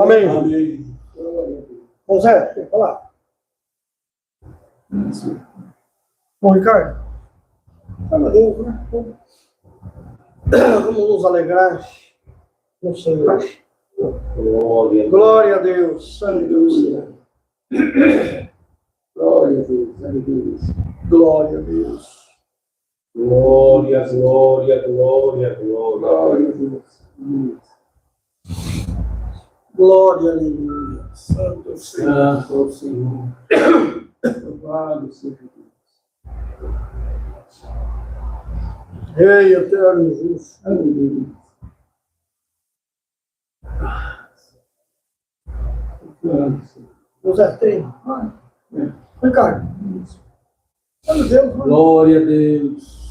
Amém. Amém. Bom, Zé, quer falar? Bom, Ricardo? Fala, Deus, né? Vamos nos alegrar no Senhor. Glória a Deus. Santo Deus. Glória a Deus. Aleluia. Glória a Deus. Glória, glória, glória, glória a Deus. Glória, aleluia. Santo Senhor. Santo Senhor. Louvado seja Deus. Rei eterno e justo. Aleluia. José, tem? Ricardo. Santo Deus, mano. Glória a Deus.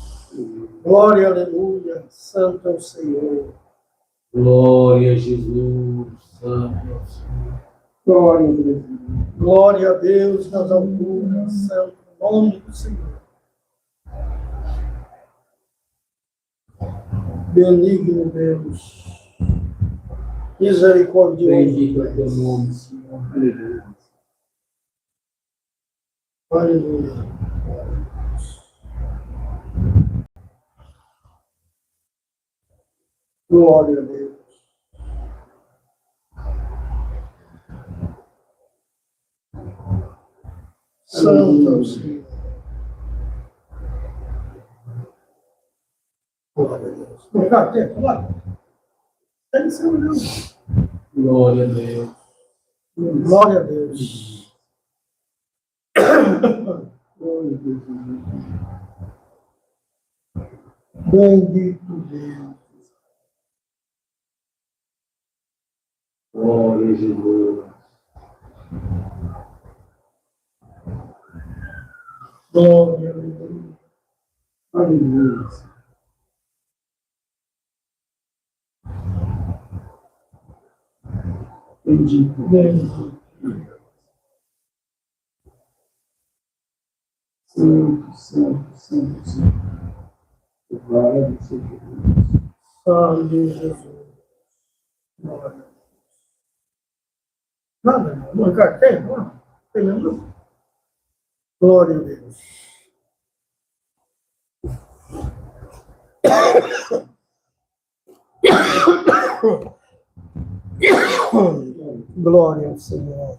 Glória, aleluia. Santo é o Senhor. Glória a Jesus. Santo é o Senhor. Glória a Deus. Glória a Deus nas alturas. Santo nome do Senhor. Benigno Deus. Misericordioso. Bendito é teu nome, Senhor. Aleluia. Aleluia. Glória a Deus. Santo é o Senhor. Glória a Deus. Ricardo, tem? Glória. Tem que ser o Deus. Glória a Deus. Glória a Deus. Glória a Deus. Bendito Deus. Glória a Jesus. Glória a Deus. Aleluia. Bendito. Bendito. Santo, santo, santo, santo. Louvado seja Deus. Santo de Jesus. Glória a Deus. Nada, irmão. Ricardo, tem? Não? Tem mesmo? Glória a Deus. Glória ao Senhor.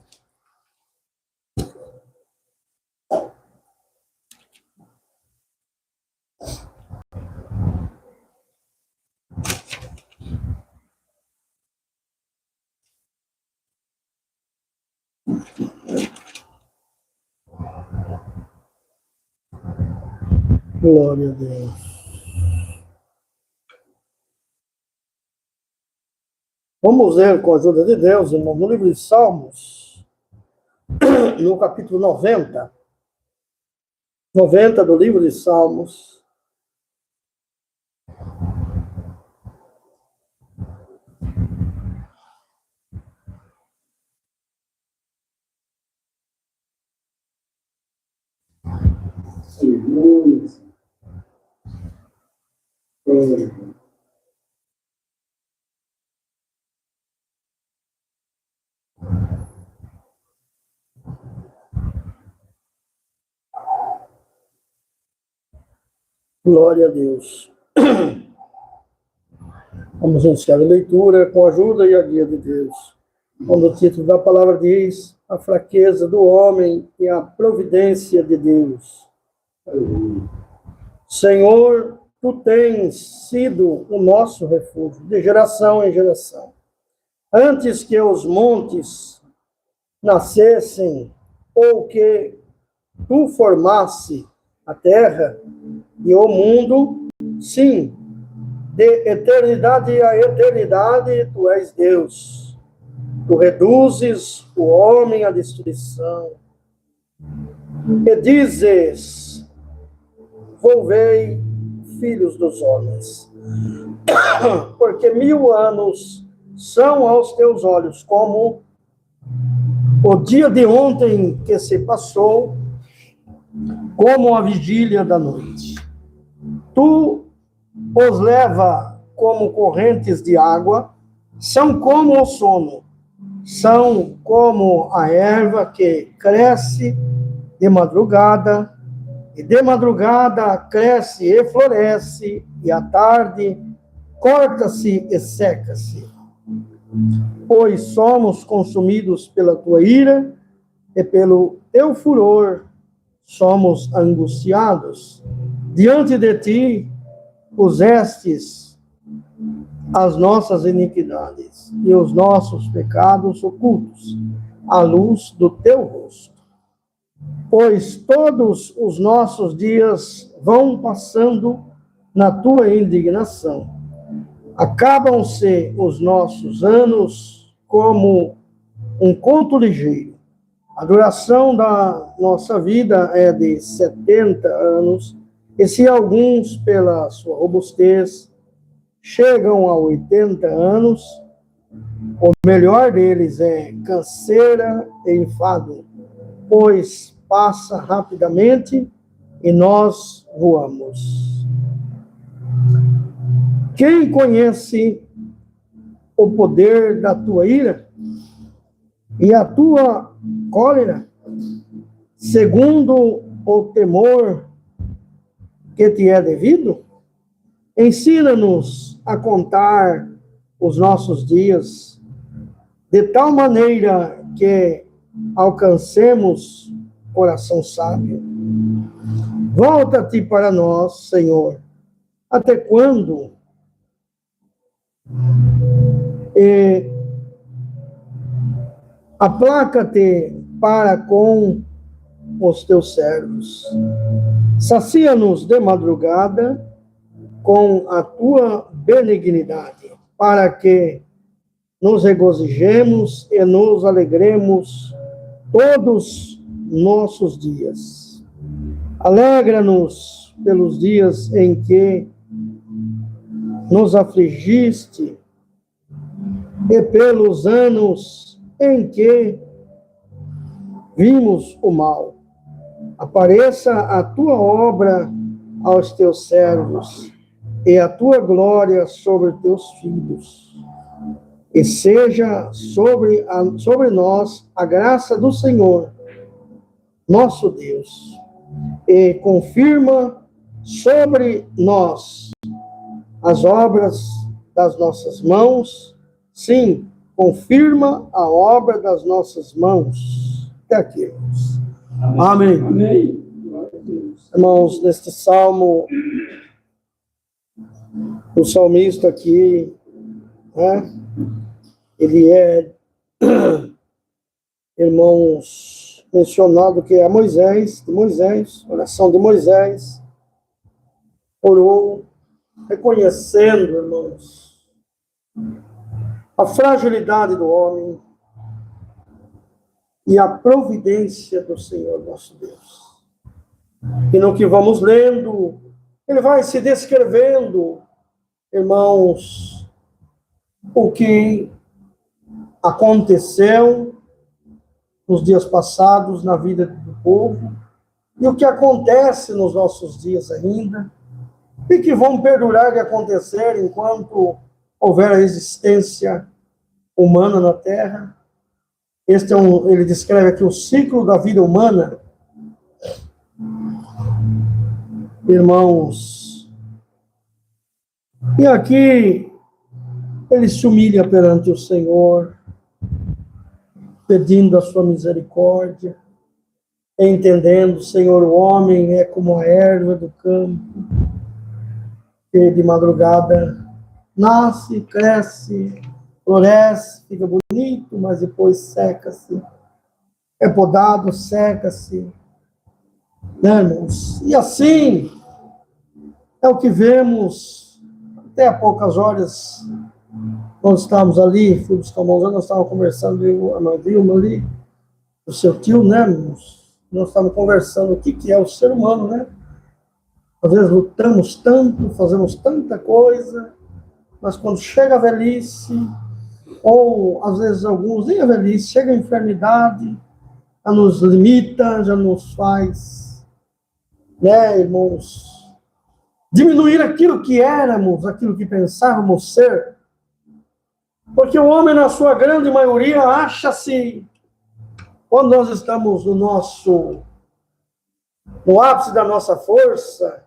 Glória a Deus. Vamos ler com a ajuda de Deus, irmão, no livro de Salmos, no capítulo 90. 90 do livro de Salmos. Aleluia. Glória. Glória a Deus. Vamos iniciar a leitura com a ajuda e a guia de Deus. Quando o título da palavra diz: a fraqueza do homem e a providência de Deus. Aleluia. Senhor, tu tens sido o nosso refúgio, de geração em geração. Antes que os montes nascessem, ou que tu formasse a terra e o mundo, sim, de eternidade a eternidade, tu és Deus. Tu reduzes o homem à destruição. E dizes: volvei, filhos dos homens. Porque 1000 anos são aos teus olhos como o dia de ontem que se passou, como a vigília da noite. Tu os leva como correntes de água, são como o sono. são como a erva que cresce de madrugada, e de madrugada cresce e floresce, e à tarde corta-se e seca-se. Pois somos consumidos pela tua ira, e pelo teu furor somos angustiados. Diante de ti pusestes as nossas iniquidades e os nossos pecados ocultos à luz do teu rosto. Pois todos os nossos dias vão passando na tua indignação. Acabam-se os nossos anos como um conto ligeiro. A duração da nossa vida é de 70 anos, e se alguns, pela sua robustez, chegam a 80 anos, o melhor deles é canseira e enfado, pois passa rapidamente e nós voamos. Quem conhece o poder da tua ira e a tua cólera, segundo o temor que te é devido? Ensina-nos a contar os nossos dias, de tal maneira que alcancemos coração sábio. Volta-te para nós, Senhor. Até quando? E aplaca-te para com os teus servos. Sacia-nos de madrugada com a tua benignidade, para que nos regozijemos e nos alegremos todos nossos dias. Alegra-nos pelos dias em que nos afligiste e pelos anos em que vimos o mal. Apareça a tua obra aos teus servos e a tua glória sobre teus filhos. E seja sobre nós a graça do Senhor, nosso Deus, e confirma sobre nós as obras das nossas mãos. Sim, confirma a obra das nossas mãos. Até aqui, irmãos. Amém. Amém. Irmãos, neste salmo, o salmista aqui, né, ele é, irmãos, mencionado que é Moisés, oração de Moisés, orou, reconhecendo, irmãos, a fragilidade do homem e a providência do Senhor nosso Deus. E no que vamos lendo, ele vai se descrevendo, irmãos, o que aconteceu nos dias passados na vida do povo e o que acontece nos nossos dias ainda e que vão perdurar de acontecer enquanto houver a existência humana na Terra. Ele descreve aqui o ciclo da vida humana. Irmãos, e aqui ele se humilha perante o Senhor, pedindo a sua misericórdia, entendendo, Senhor, o homem é como a erva do campo, que de madrugada nasce, cresce, floresce, fica bonito, mas depois seca-se, é podado, seca-se, né, irmãos? E assim é o que vemos até há poucas horas. Nós estávamos ali, fui buscar o nós estávamos conversando, a Dilma ali, o seu tio, né, nós estávamos conversando o que é o ser humano, né? Às vezes lutamos tanto, fazemos tanta coisa, mas quando chega a velhice, ou às vezes alguns nem a velhice, chega a enfermidade, já nos limita, já nos faz, né, irmãos, diminuir aquilo que éramos, aquilo que pensávamos ser. Porque o homem, na sua grande maioria, acha-se, quando nós estamos no ápice da nossa força,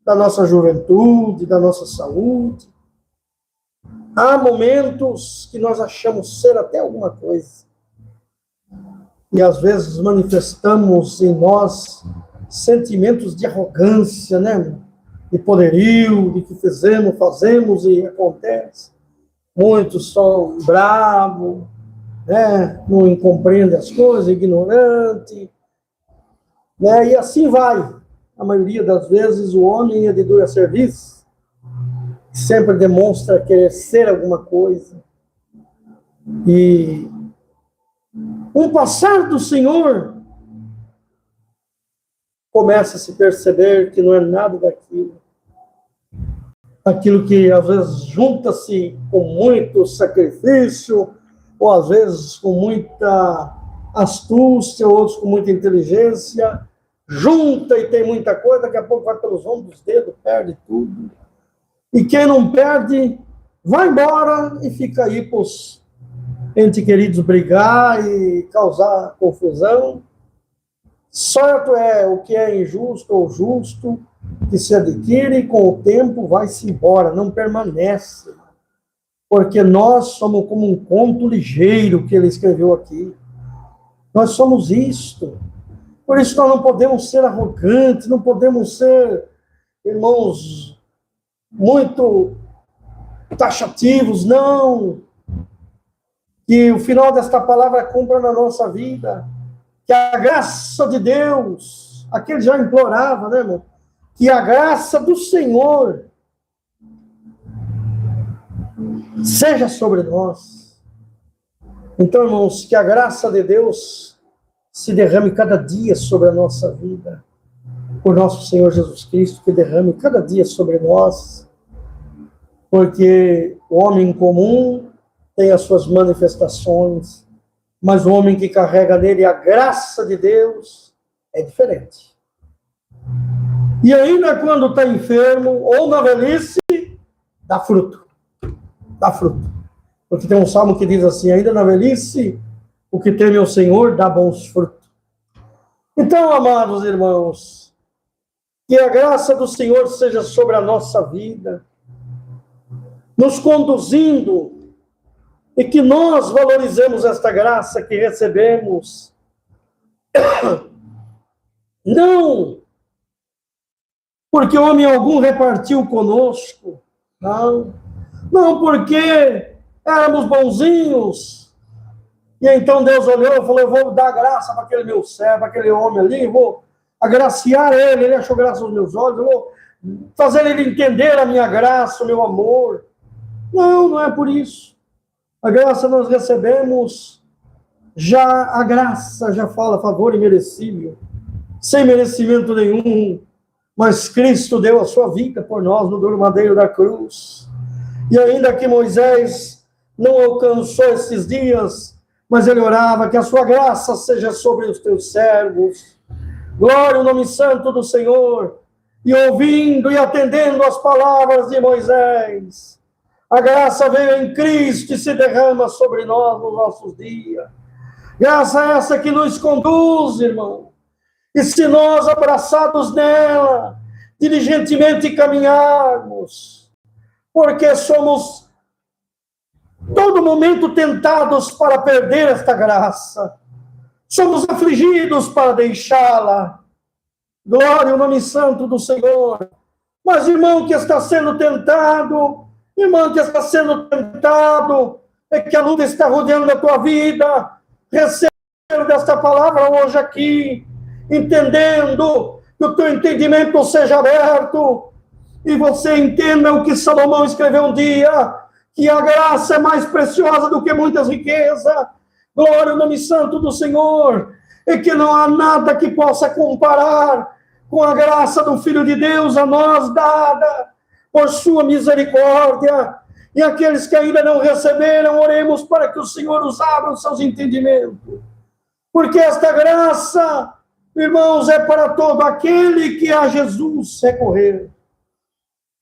da nossa juventude, da nossa saúde, há momentos que nós achamos ser até alguma coisa. E às vezes manifestamos em nós sentimentos de arrogância, né? De poderio, de que fazemos e acontece. Muitos são bravos, né? Não compreendem as coisas, ignorante, né? E assim vai. A maioria das vezes o homem é de dura serviço, sempre demonstra querer ser alguma coisa. E com o passar do Senhor, começa a se perceber que não é nada daquilo. Aquilo que às vezes junta-se com muito sacrifício, ou às vezes com muita astúcia, outros com muita inteligência, junta e tem muita coisa, daqui a pouco vai pelos ombros dos dedos, perde tudo. E quem não perde, vai embora e fica aí para os entes queridos brigar e causar confusão. Certo é o que é injusto ou justo, que se adquire e com o tempo vai-se embora, não permanece. Porque nós somos como um conto ligeiro que ele escreveu aqui. Nós somos isto. Por isso nós não podemos ser arrogantes, não podemos ser, irmãos, muito taxativos, não. Que o final desta palavra cumpra na nossa vida. Que a graça de Deus, aquele já implorava, né, irmão? Que a graça do Senhor seja sobre nós. Então, irmãos, que a graça de Deus se derrame cada dia sobre a nossa vida. Por nosso Senhor Jesus Cristo, que derrame cada dia sobre nós. Porque o homem comum tem as suas manifestações, mas o homem que carrega nele a graça de Deus é diferente. E ainda quando está enfermo, ou na velhice, dá fruto. Dá fruto. Porque tem um salmo que diz assim, ainda na velhice, o que teme ao Senhor dá bons frutos. Então, amados irmãos, que a graça do Senhor seja sobre a nossa vida, nos conduzindo, e que nós valorizemos esta graça que recebemos. Não porque homem algum repartiu conosco, não. Não porque éramos bonzinhos, e então Deus olhou e falou, eu vou dar graça para aquele meu servo, aquele homem ali, vou agraciar ele achou graça aos meus olhos, eu vou fazer ele entender a minha graça, o meu amor. Não, não é por isso. A graça nós recebemos, a graça já fala favor imerecível, sem merecimento nenhum, mas Cristo deu a sua vida por nós no madeiro da cruz. E ainda que Moisés não alcançou esses dias, mas ele orava que a sua graça seja sobre os teus servos. Glória ao nome santo do Senhor. E ouvindo e atendendo as palavras de Moisés, a graça veio em Cristo e se derrama sobre nós nos nossos dias. Graça essa que nos conduz, irmão. E se nós, abraçados nela, diligentemente caminharmos, porque somos todo momento tentados para perder esta graça, somos afligidos para deixá-la. Glória ao nome santo do Senhor. Mas, irmão que está sendo tentado, é que a luta está rodeando a tua vida, receba desta palavra hoje aqui, entendendo que o teu entendimento seja aberto, e você entenda o que Salomão escreveu um dia, que a graça é mais preciosa do que muitas riquezas. Glória ao nome santo do Senhor, e que não há nada que possa comparar com a graça do Filho de Deus a nós dada por sua misericórdia. E aqueles que ainda não receberam, oremos para que o Senhor os abra os seus entendimentos. Porque esta graça, irmãos, é para todo aquele que a Jesus recorrer.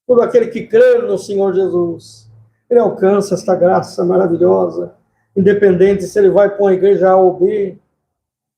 Todo aquele que crê no Senhor Jesus. ele alcança esta graça maravilhosa, independente se ele vai para uma igreja A ou B.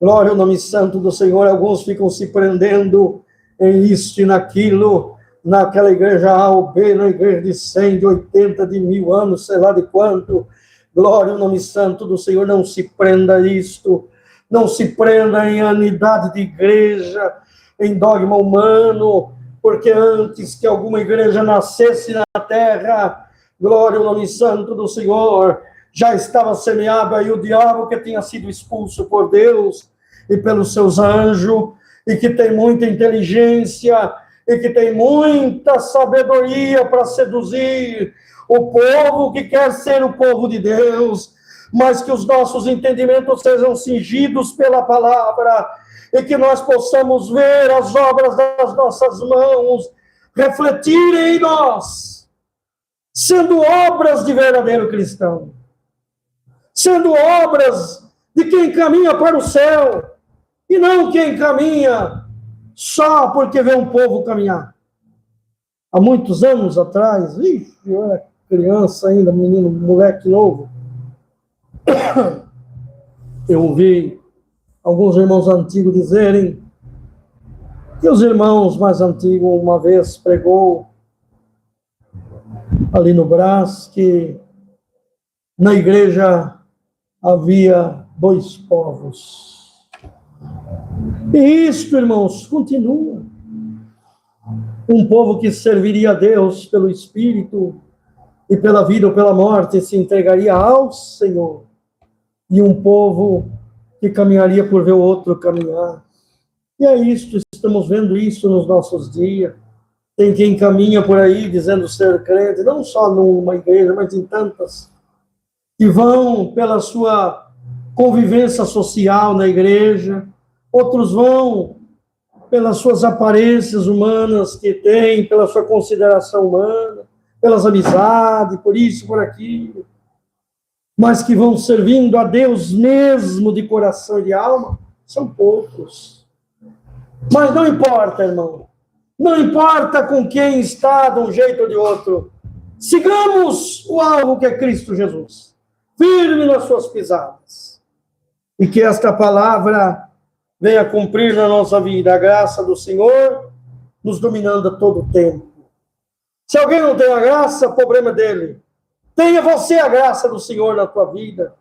Glória ao nome santo do Senhor. Alguns ficam se prendendo em isto e naquilo, naquela igreja A ou B, na igreja de 100, de 80, de 1000 anos, sei lá de quanto. Glória ao nome santo do Senhor. Não se prenda a isto, não se prenda em unidade de igreja, em dogma humano, porque antes que alguma igreja nascesse na terra, glória ao nome santo do Senhor, já estava semeado aí o diabo que tinha sido expulso por Deus e pelos seus anjos, e que tem muita inteligência, e que tem muita sabedoria para seduzir o povo que quer ser o povo de Deus, mas que os nossos entendimentos sejam cingidos pela palavra, e que nós possamos ver as obras das nossas mãos refletirem em nós, sendo obras de verdadeiro cristão, sendo obras de quem caminha para o céu, e não quem caminha só porque vê um povo caminhar. Há muitos anos atrás, eu era criança ainda, menino, moleque novo, eu ouvi alguns irmãos antigos dizerem que os irmãos mais antigos uma vez pregou ali no Brás que na igreja havia 2 povos. E isto, irmãos, continua. Um povo que serviria a Deus pelo Espírito e pela vida ou pela morte se entregaria ao Senhor. E um povo que caminharia por ver o outro caminhar. E é isto, estamos vendo isso nos nossos dias. Tem quem caminha por aí dizendo ser crente, não só numa igreja, mas em tantas, que vão pela sua convivência social na igreja, outros vão pelas suas aparências humanas que têm, pela sua consideração humana, pelas amizades, por isso, por aquilo, mas que vão servindo a Deus mesmo de coração e de alma, são poucos. Mas não importa, irmão, não importa com quem está de um jeito ou de outro, sigamos o alvo que é Cristo Jesus, firme nas suas pisadas, e que esta palavra venha cumprir na nossa vida a graça do Senhor, nos dominando a todo tempo. Se alguém não tem a graça, problema dele. Tenha você a graça do Senhor na tua vida.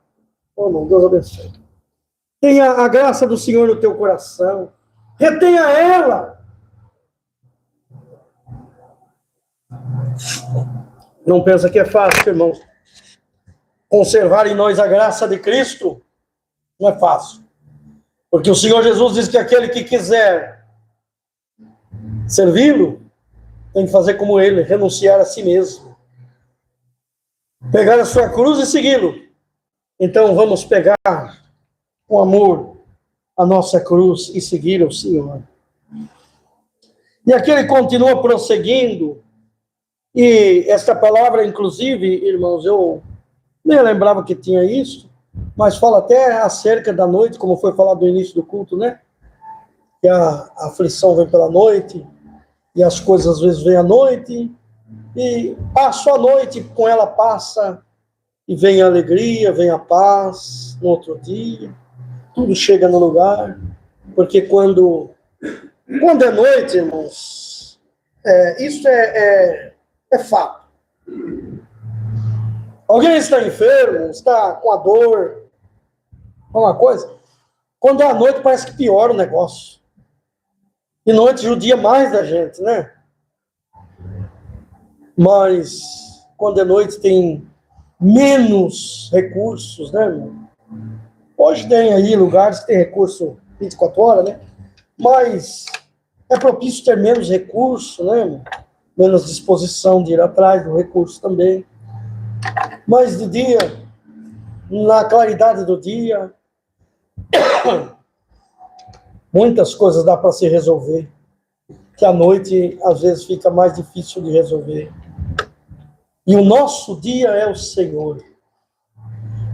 Oh, irmão, Deus abençoe. Tenha a graça do Senhor no teu coração. Retenha ela. Não pensa que é fácil, irmão. Conservar em nós a graça de Cristo não é fácil. Porque o Senhor Jesus diz que aquele que quiser servi-lo, tem que fazer como ele, renunciar a si mesmo. Pegar a sua cruz e segui-lo. Então vamos pegar com amor a nossa cruz e seguir o Senhor. E aqui ele continua prosseguindo, e esta palavra, inclusive, irmãos, eu nem lembrava que tinha isso, mas fala até acerca da noite, como foi falado no início do culto, né? Que a aflição vem pela noite, e as coisas às vezes vêm à noite, e passa a noite, com ela passa, e vem a alegria, vem a paz no outro dia, tudo chega no lugar, porque quando é noite, irmãos, isso é fato. Alguém está enfermo, está com a dor, uma coisa, quando é à noite parece que piora o negócio. E noite judia mais da gente, né? Mas quando é noite tem menos recursos, né, irmão? Hoje tem aí lugares que tem recurso 24 horas, né? Mas é propício ter menos recurso, né, irmão? Menos disposição de ir atrás do recurso também. Mas de dia, na claridade do dia, muitas coisas dá para se resolver, que à noite, às vezes, fica mais difícil de resolver. E o nosso dia é o Senhor.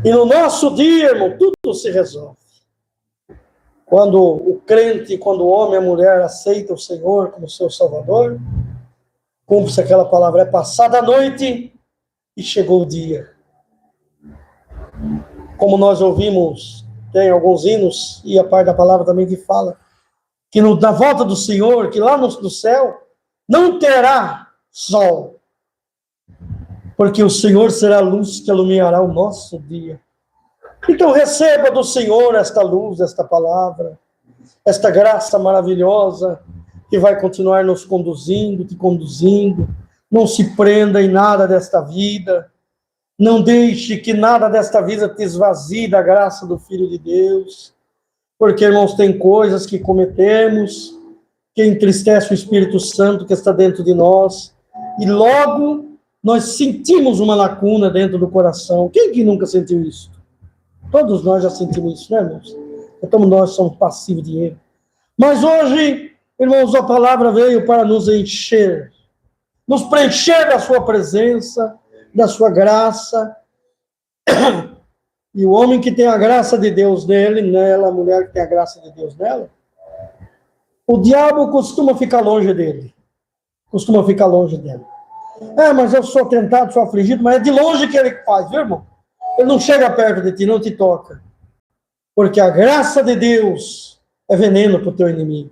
E no nosso dia, irmão, tudo se resolve. Quando o crente, quando o homem e a mulher aceitam o Senhor como seu Salvador, cumpre-se aquela palavra, é passada a noite, e chegou o dia. Como nós ouvimos, tem alguns hinos, e a parte da palavra também que fala, que na volta do Senhor, que lá no céu, não terá sol, porque o Senhor será a luz que iluminará o nosso dia. Então receba do Senhor esta luz, esta palavra, esta graça maravilhosa, que vai continuar nos conduzindo, te conduzindo. Não se prenda em nada desta vida. Não deixe que nada desta vida te esvazie da graça do Filho de Deus. Porque, irmãos, tem coisas que cometemos, que entristece o Espírito Santo que está dentro de nós. E logo nós sentimos uma lacuna dentro do coração. Quem que nunca sentiu isso? Todos nós já sentimos isso, né, irmãos? Então nós somos passivos de erro. Mas hoje, irmãos, a palavra veio para nos encher, nos preencher da sua presença, da sua graça. E o homem que tem a graça de Deus nele, nela, a mulher que tem a graça de Deus nela, o diabo costuma ficar longe dele. Costuma ficar longe dele. Mas eu sou tentado, sou afligido, mas é de longe que ele faz, viu, irmão? Ele não chega perto de ti, não te toca. Porque a graça de Deus é veneno para o teu inimigo.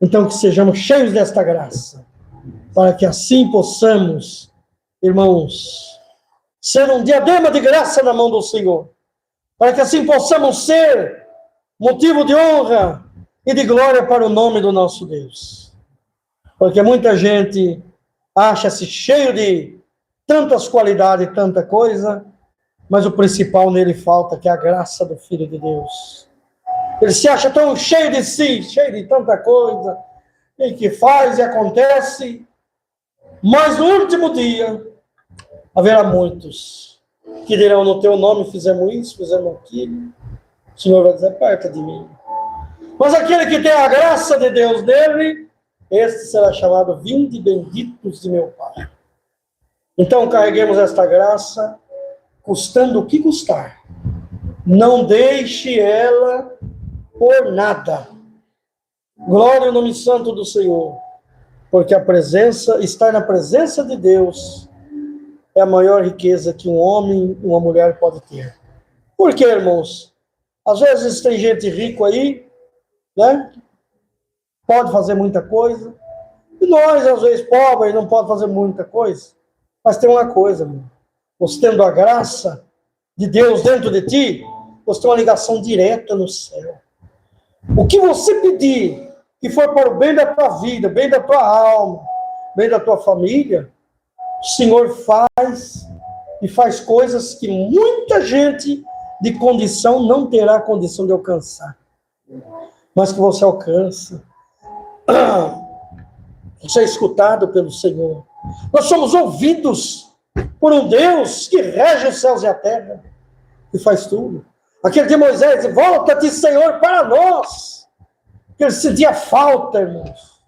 Então, que sejamos cheios desta graça, para que assim possamos, irmãos, ser um diadema de graça na mão do Senhor, para que assim possamos ser motivo de honra e de glória para o nome do nosso Deus. Porque muita gente acha-se cheio de tantas qualidades, tanta coisa, mas o principal nele falta, que é a graça do Filho de Deus. Ele se acha tão cheio de si, cheio de tanta coisa, e que faz e acontece, mas no último dia haverá muitos que dirão: no teu nome fizemos isso, fizemos aquilo. O Senhor vai dizer: perto de mim. Mas aquele que tem a graça de Deus nele, este será chamado: vinde benditos de meu Pai. Então carreguemos esta graça, custando o que custar. Não deixe ela por nada. Glória ao nome santo do Senhor. Porque estar na presença de Deus é a maior riqueza que um homem e uma mulher pode ter. Por quê, irmãos? Às vezes tem gente rica aí, né? Pode fazer muita coisa. E nós, às vezes, pobres, não pode fazer muita coisa. Mas tem uma coisa, irmão. Você tendo a graça de Deus dentro de ti, você tem uma ligação direta no céu. O que você pedir, que for para o bem da tua vida, bem da tua alma, bem da tua família, o Senhor faz, e faz coisas que muita gente de condição não terá condição de alcançar. Mas que você alcança. Você é escutado pelo Senhor. Nós somos ouvidos por um Deus que rege os céus e a terra, que faz tudo. Aquele de Moisés diz: volta-te, Senhor, para nós. Porque ele sentia falta, irmãos.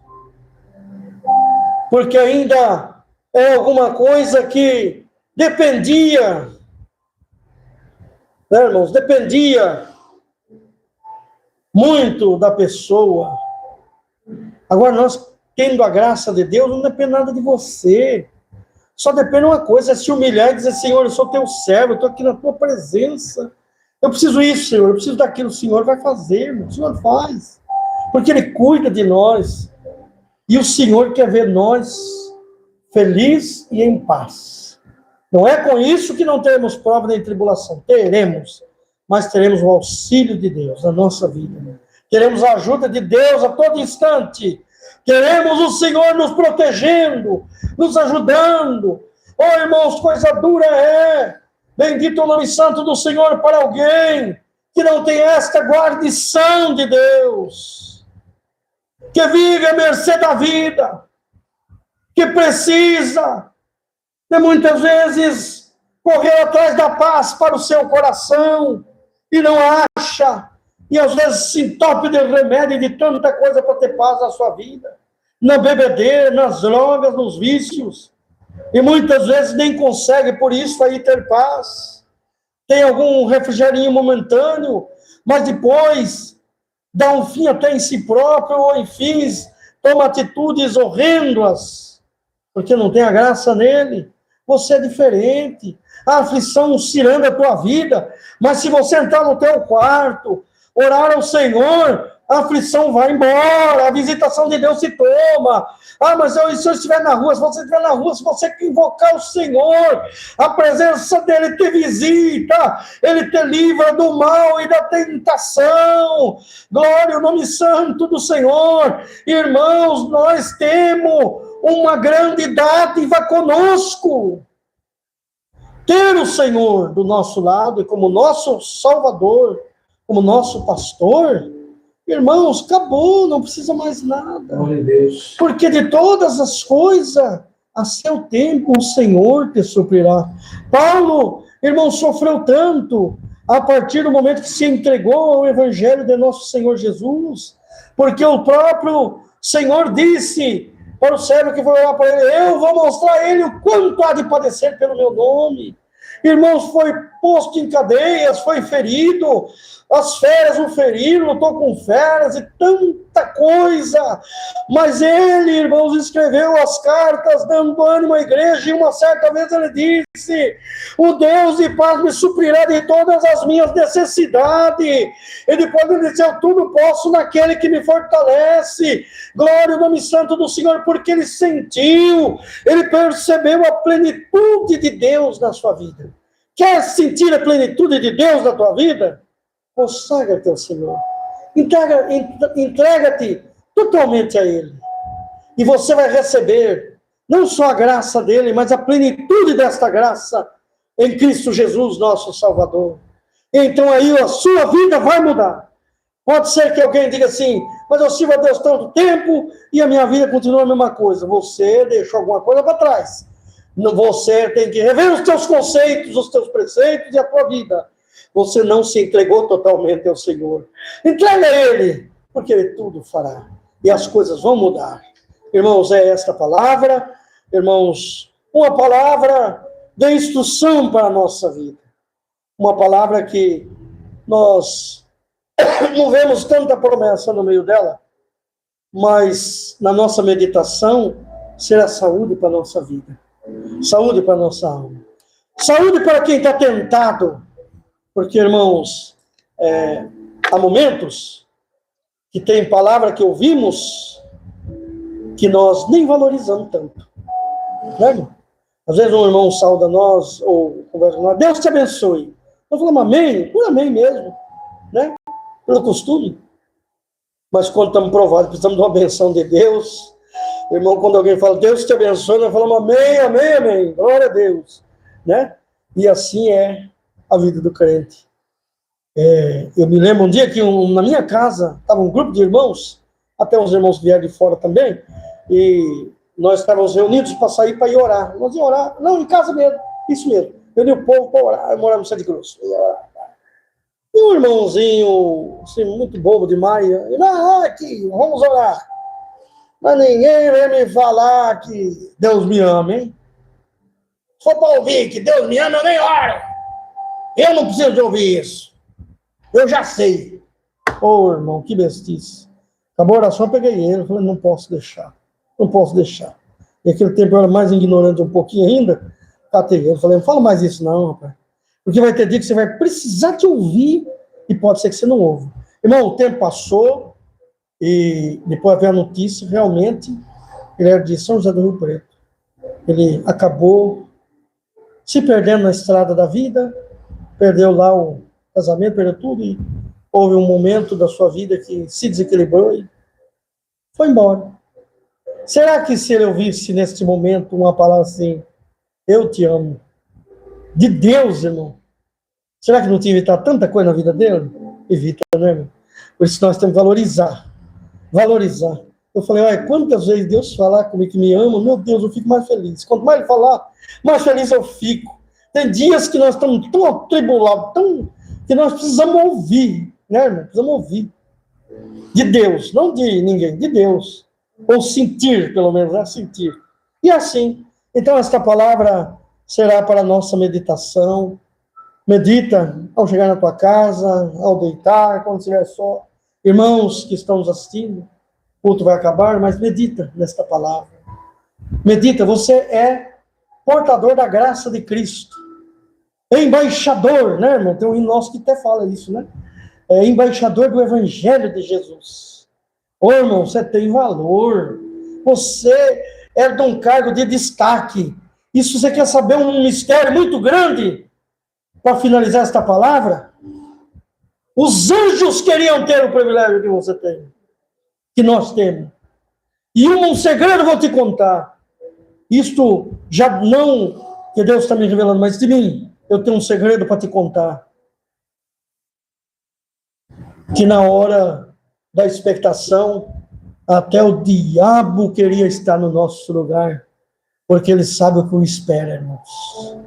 Porque ainda é alguma coisa que dependia, né, irmãos? Dependia muito da pessoa. Agora, nós, tendo a graça de Deus, não depende nada de você. Só depende uma coisa: é se humilhar e dizer: Senhor, eu sou teu servo, eu estou aqui na tua presença. Eu preciso isso, Senhor, eu preciso daquilo. O Senhor vai fazer, irmão. O Senhor faz. Porque Ele cuida de nós. E o Senhor quer ver nós felizes e em paz. Não é com isso que não teremos prova nem tribulação. Teremos, mas teremos o auxílio de Deus na nossa vida. Teremos a ajuda de Deus a todo instante. Teremos o Senhor nos protegendo, nos ajudando. Oh, irmãos, coisa dura é. Bendito o nome santo do Senhor para alguém que não tem esta guarnição de Deus, que vive à mercê da vida, que precisa de muitas vezes correr atrás da paz para o seu coração e não acha, e às vezes se entope de remédio e de tanta coisa para ter paz na sua vida, na bebedeira, nas drogas, nos vícios, e muitas vezes nem consegue por isso aí ter paz. Tem algum refrigerinho momentâneo, mas depois dá um fim até em si próprio, ou enfim, toma atitudes horrendas, porque não tem a graça nele. você é diferente. A aflição ciranda a tua vida, mas se você entrar no teu quarto, orar ao Senhor, a aflição vai embora, a visitação de Deus se toma. Ah, mas se eu estiver na rua, se você estiver na rua, se você invocar o Senhor, a presença dele te visita, ele te livra do mal e da tentação. Glória ao nome santo do Senhor. Irmãos, nós temos uma grande dádiva conosco. Ter o Senhor do nosso lado e como nosso Salvador, como nosso pastor, irmãos, acabou, não precisa mais nada. Glória a Deus. Porque de todas as coisas, a seu tempo, o Senhor te suprirá. Paulo, irmão, sofreu tanto a partir do momento que se entregou ao Evangelho de nosso Senhor Jesus, porque o próprio Senhor disse para o servo que foi lá para ele: eu vou mostrar a ele o quanto há de padecer pelo meu nome. Irmãos, foi posto em cadeias, foi ferido, as feras o feriram, lutou com feras e tanta coisa, mas ele, irmãos, escreveu as cartas dando ânimo à igreja, e uma certa vez ele disse: o Deus de paz me suprirá de todas as minhas necessidades. E depois ele disse: eu tudo posso naquele que me fortalece. Glória ao nome santo do Senhor, porque ele sentiu, ele percebeu a plenitude de Deus na sua vida. Quer sentir a plenitude de Deus na tua vida? Consagra-te ao Senhor. Entrega-te totalmente a Ele. E você vai receber não só a graça dele, mas a plenitude desta graça em Cristo Jesus, nosso Salvador. Então aí a sua vida vai mudar. Pode ser que alguém diga assim: mas eu sirvo a Deus tanto tempo e a minha vida continua a mesma coisa. Você deixou alguma coisa para trás. Você tem que rever os teus conceitos, os teus preceitos e a tua vida. Você não se entregou totalmente ao Senhor. Entrega a Ele, porque Ele tudo fará. E as coisas vão mudar. Irmãos, é esta palavra, irmãos, uma palavra de instrução para a nossa vida. Uma palavra que nós não vemos tanta promessa no meio dela, mas na nossa meditação será saúde para a nossa vida. Saúde para a nossa alma. Saúde para quem está tentado. Porque, irmãos, há momentos que tem palavra que ouvimos que nós nem valorizamos tanto. Né, irmão? Às vezes um irmão sauda nós, ou conversa com nós: Deus te abençoe. Nós falamos amém, por amém mesmo, né? Pelo costume. Mas quando estamos provados, precisamos de uma benção de Deus. Irmão, quando alguém fala Deus te abençoe, nós falamos amém, amém, amém, glória a Deus, né? E assim é a vida do crente. Eu me lembro um dia que na minha casa estava um grupo de irmãos, até uns irmãos que vieram de fora também, e nós estávamos reunidos para sair para ir orar. Nós íamos orar, não, em casa mesmo, isso mesmo. Eu e o povo para orar, eu morava no Sete Grosso. E um irmãozinho, assim, muito bobo demais, aqui, vamos orar. Mas ninguém vai me falar que Deus me ama, hein? Se for para ouvir que Deus me ama, eu nem oro. Eu não preciso de ouvir isso. Eu já sei. Ô, irmão, que bestice. Acabou a oração, eu peguei ele. Eu falei: não posso deixar. Não posso deixar. E naquele tempo eu era mais ignorante um pouquinho ainda. Catei ele. Eu falei: não fala mais isso não, rapaz. Porque vai ter dia que você vai precisar te ouvir e pode ser que você não ouve. Irmão, o tempo passou e depois veio a notícia, realmente, ele era de São José do Rio Preto. Ele acabou se perdendo na estrada da vida, perdeu lá o casamento, perdeu tudo, e houve um momento da sua vida que se desequilibrou e foi embora. Será que se ele ouvisse neste momento uma palavra assim: eu te amo, de Deus, irmão, será que não tinha evitado tanta coisa na vida dele? Evita, né, irmão? Por isso nós temos que valorizar. Eu falei: olha, quantas vezes Deus falar comigo que me ama, meu Deus, eu fico mais feliz. Quanto mais ele falar, mais feliz eu fico. Tem dias que nós estamos tão atribulados, que nós precisamos ouvir, né, irmão? Precisamos ouvir. De Deus, não de ninguém, de Deus. Ou sentir, pelo menos, né? Sentir. E assim, então esta palavra será para a nossa meditação. Medita ao chegar na tua casa, ao deitar, quando estiver só. Irmãos que estão nos assistindo, o culto vai acabar, mas medita nesta palavra. Medita, você é portador da graça de Cristo. Embaixador, né, irmão? Tem um hino nosso que até fala isso, né? Embaixador do Evangelho de Jesus. Ô, irmão, você tem valor. Você é de um cargo de destaque. Isso você quer saber um mistério muito grande? Para finalizar esta palavra, os anjos queriam ter o privilégio que você tem, que nós temos. E um segredo vou te contar. Isto já não que Deus está me revelando, mas de mim, eu tenho um segredo para te contar. Que na hora da expectação, até o diabo queria estar no nosso lugar, porque ele sabe o que o espera, irmãos.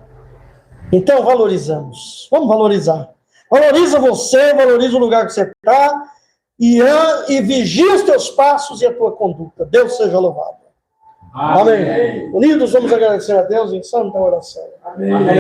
Então, valorizamos. Vamos valorizar. Valoriza você, valoriza o lugar que você está e vigia os teus passos e a tua conduta. Deus seja louvado. Amém. Unidos, vamos agradecer a Deus em santa oração. Amém.